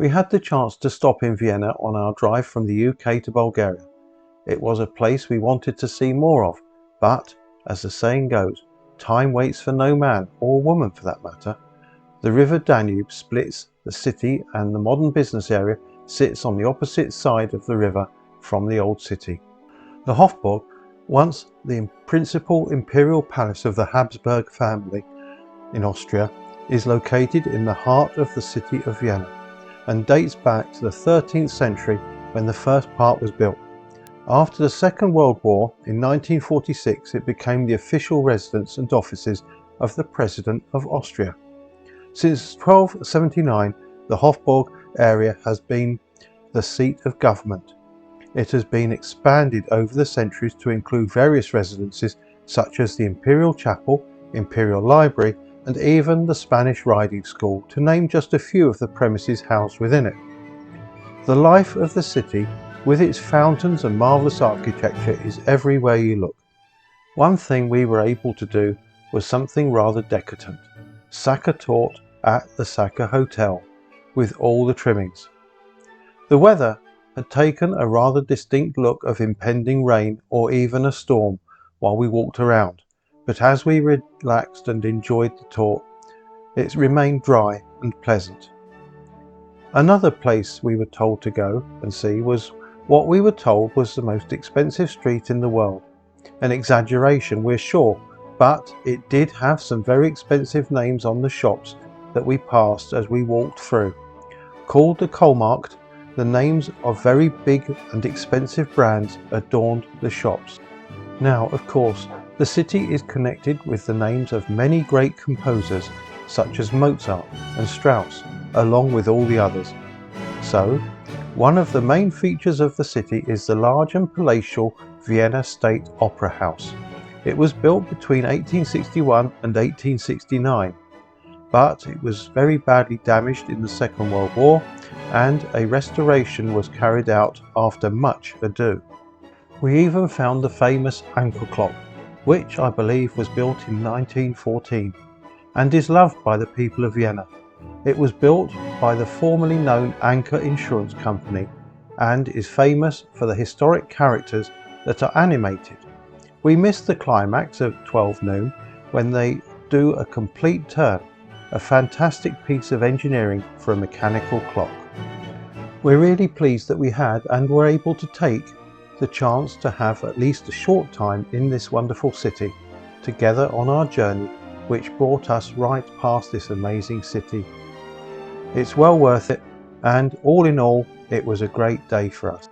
We had the chance to stop in Vienna on our drive from the UK to Bulgaria. It was a place we wanted to see more of, but, as the saying goes, time waits for no man, or woman for that matter. The river Danube splits the city and the modern business area sits on the opposite side of the river from the old city. The Hofburg, once the principal imperial palace of the Habsburg family in Austria, is located in the heart of the city of Vienna and dates back to the 13th century when the first part was built. After the Second World War in 1946 it became the official residence and offices of the President of Austria. Since 1279 the Hofburg area has been the seat of government. It has been expanded over the centuries to include various residences such as the Imperial Chapel, Imperial Library and even the Spanish Riding School, to name just a few of the premises housed within it. The life of the city, with its fountains and marvellous architecture, is everywhere you look. One thing we were able to do was something rather decadent. Sacca taught at the Sacca Hotel, with all the trimmings. The weather had taken a rather distinct look of impending rain or even a storm while we walked around, but as we relaxed and enjoyed the tour, it remained dry and pleasant. Another place we were told to go and see was what we were told was the most expensive street in the world. An exaggeration, we're sure, but it did have some very expensive names on the shops that we passed as we walked through. Called the Kohlmarkt, the names of very big and expensive brands adorned the shops. Now, of course, the city is connected with the names of many great composers such as Mozart and Strauss, along with all the others. So, one of the main features of the city is the large and palatial Vienna State Opera House. It was built between 1861 and 1869, but it was very badly damaged in the Second World War and a restoration was carried out after much ado. We even found the famous Anchor Clock, which I believe was built in 1914 and is loved by the people of Vienna. It was built by the formerly known Anchor Insurance Company and is famous for the historic characters that are animated. We missed the climax of 12 noon when they do a complete turn, a fantastic piece of engineering for a mechanical clock. We're really pleased that we had and were able to take the chance to have at least a short time in this wonderful city together on our journey, which brought us right past this amazing city. It's well worth it, and all in all, it was a great day for us.